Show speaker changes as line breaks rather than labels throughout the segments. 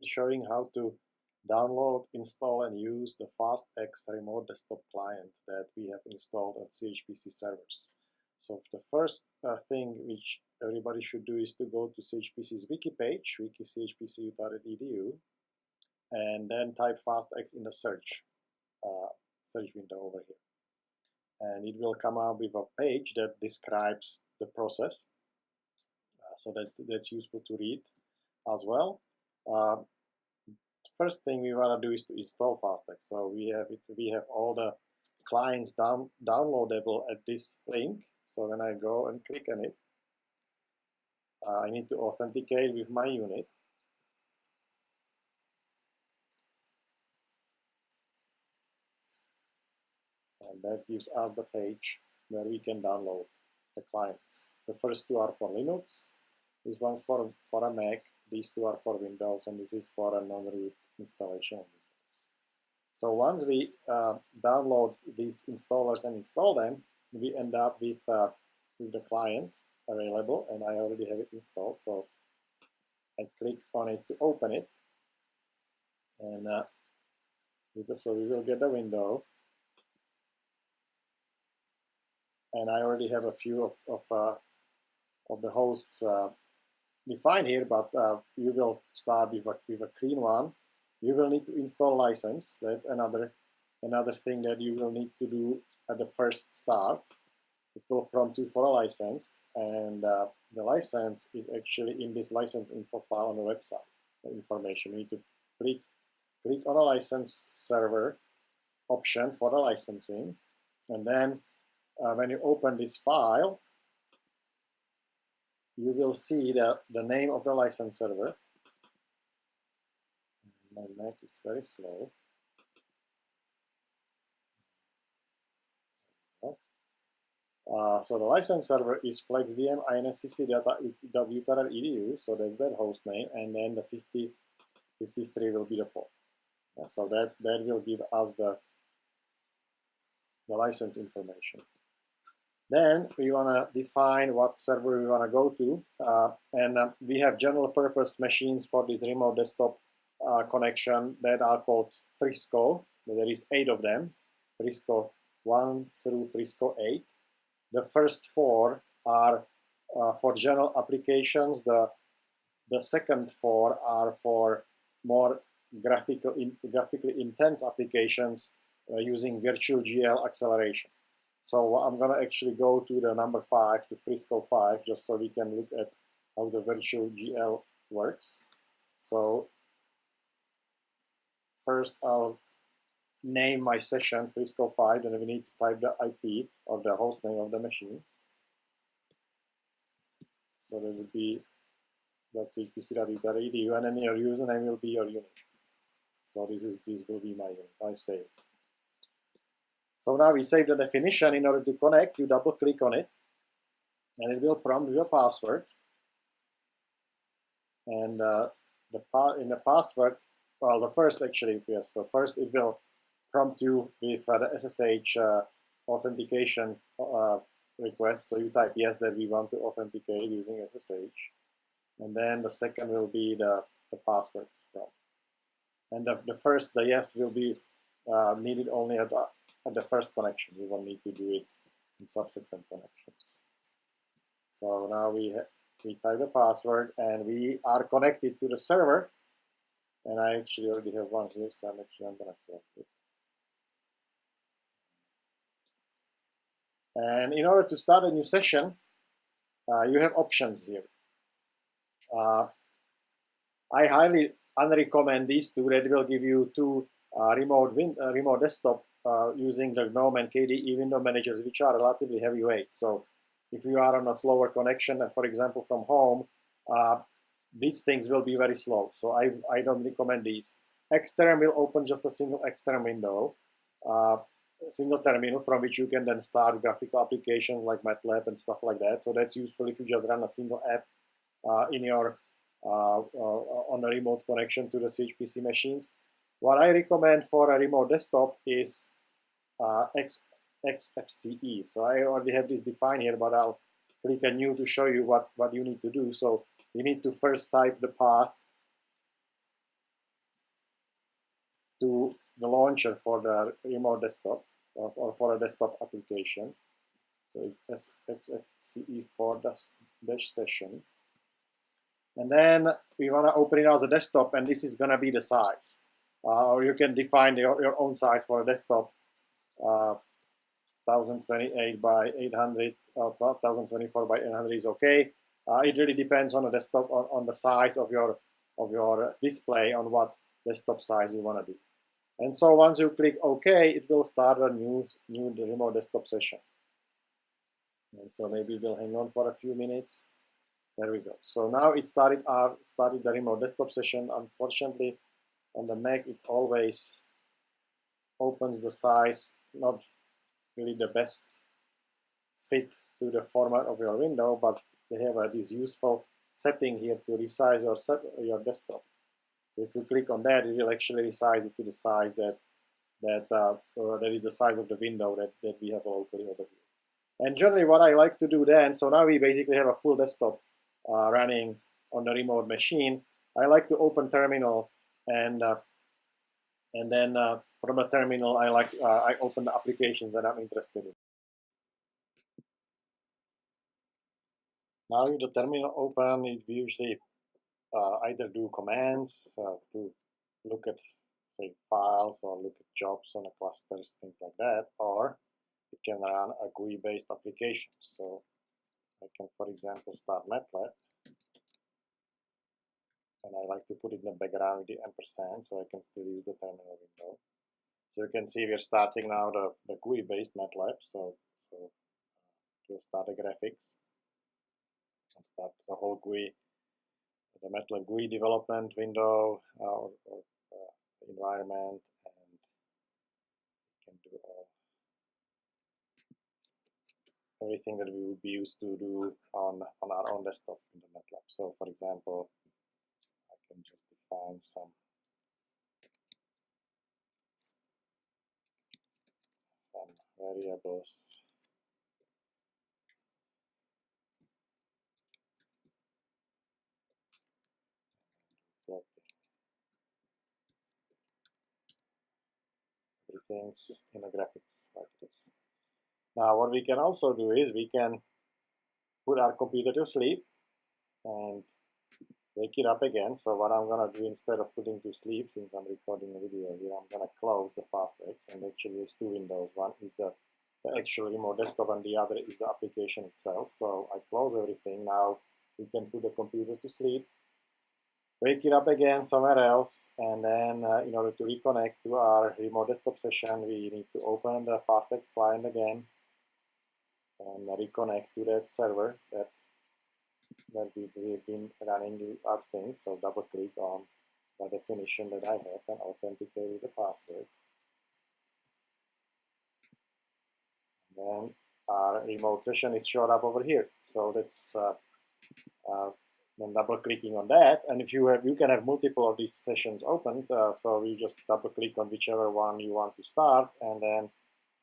showing how to download, install, and use the FastX remote desktop client that we have installed on CHPC servers. So the first thing which everybody should do is to go to CHPC's wiki page, wiki.chpcu.edu, and then type FastX in the search window over here. And it will come up with a page that describes the process. So that's useful to read as well. First thing we want to do is to install FastX. So we have all the clients downloadable at this link. So when I go and click on it, I need to authenticate with my unit. And that gives us the page where we can download the clients. The first two are for Linux, this one's for a Mac, these two are for Windows, and this is for a non-root installation of Windows. So once we download these installers and install them, we end up with the client available, and I already have it installed. So I click on it to open it, and so we will get the window. And I already have a few of the hosts defined here, but you will start with a clean one. You will need to install license. That's another thing that you will need to do at the first start. It will prompt you for a license, and the license is actually in this license info file on the website. The information, you need to click on a license server option for the licensing, and then when you open this file, you will see the name of the license server. My Mac is very slow. So the license server is flexvm inscc.edu, so that's that host name, and then the 5053 will be the port. So that will give us the license information. Then we want to define what server we want to go to, and we have general purpose machines for this remote desktop connection that are called Frisco. There is 8 of them, Frisco 1 through Frisco 8. The first 4 are for general applications. The second 4 are for more graphically intense applications using virtual GL acceleration. So I'm going to actually go to the number 5, to Frisco 5, just so we can look at how the virtual GL works. So first I'll name my session Frisco 5, and we need to type the IP or the host name of the machine. So that would be .chpc.edu, and then your username will be your unit. So this will be my unit. I save. So now we save the definition. In order to connect, you double click on it, and it will prompt you a password. And in the password, well, the first actually, yes. So first it will prompt you with the SSH authentication request. So you type yes that we want to authenticate using SSH, and then the second will be the password prompt. And the yes will be needed only at the first connection. You won't need to do it in subsequent connections. So now we type the password, and we are connected to the server. And I actually already have one here, so I'm going to connect it. And in order to start a new session, you have options here. I highly unrecommend these two. That will give you 2 remote desktop using the GNOME and KDE window managers, which are relatively heavyweight. So if you are on a slower connection, for example from home, these things will be very slow. So I don't recommend these. Xterm will open just a single Xterm window, single terminal from which you can then start graphical applications like MATLAB and stuff like that. So that's useful if you just run a single app in your on a remote connection to the CHPC machines. What I recommend for a remote desktop is XFCE. So I already have this defined here, but I'll click a new to show you what you need to do. So you need to first type the path to the launcher for the remote desktop or for a desktop application. So it's FXFCE4-session. And then we want to open it as a desktop, and this is going to be the size. Or you can define your own size for a desktop. 1028 by 800, 1024 by 800 is okay. It really depends on the desktop, on the size of your display, on what desktop size you want to do. And so once you click OK, it will start a new remote desktop session. And so maybe we'll hang on for a few minutes. There we go. So now it started the remote desktop session. Unfortunately, on the Mac, it always opens the size not really the best fit to the format of your window, but they have this useful setting here to resize your desktop. So if you click on that, it will actually resize it to the size that is the size of the window that we have locally over here. And generally what I like to do then, so now we basically have a full desktop running on the remote machine. I like to open terminal, and then from the terminal I open the applications that I'm interested in. Now with the terminal open, we usually either do commands to look at, say, files, or look at jobs on the clusters, things like that, or it can run a GUI-based application. So I can, for example, start MATLAB, and I like to put it in the background with the ampersand, so I can still use the terminal window. So you can see we're starting now the GUI-based MATLAB. So we'll start the graphics and start the whole GUI, the MATLAB GUI development window or environment, and we can do everything that we would be used to do on our own desktop in the MATLAB. So for example, I can just define some variables. Everything's in the graphics like this. Now what we can also do is we can put our computer to sleep and wake it up again. So what I'm going to do, instead of putting to sleep, since I'm recording a video here, I'm going to close the FastX, and actually there's two windows. One is the actual remote desktop, and the other is the application itself. So I close everything. Now we can put the computer to sleep, wake it up again somewhere else, and then in order to reconnect to our remote desktop session, we need to open the FastX client again and reconnect to that server that we've been running our thing. So double click on the definition that I have and authenticate with the password. And then our remote session is showed up over here. So that's then double clicking on that. And if you can have multiple of these sessions opened. So you just double click on whichever one you want to start, and then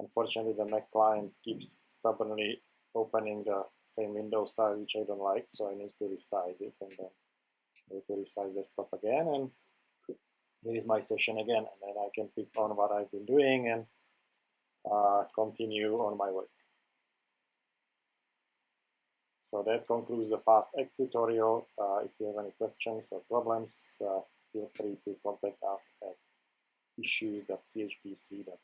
unfortunately the Mac client keeps stubbornly opening the same window size, which I don't like, so I need to resize it, and then I need to resize desktop again, and here is my session again, and then I can pick on what I've been doing and continue on my work. So that concludes the FastX tutorial. If you have any questions or problems, feel free to contact us at issues.chpc.com.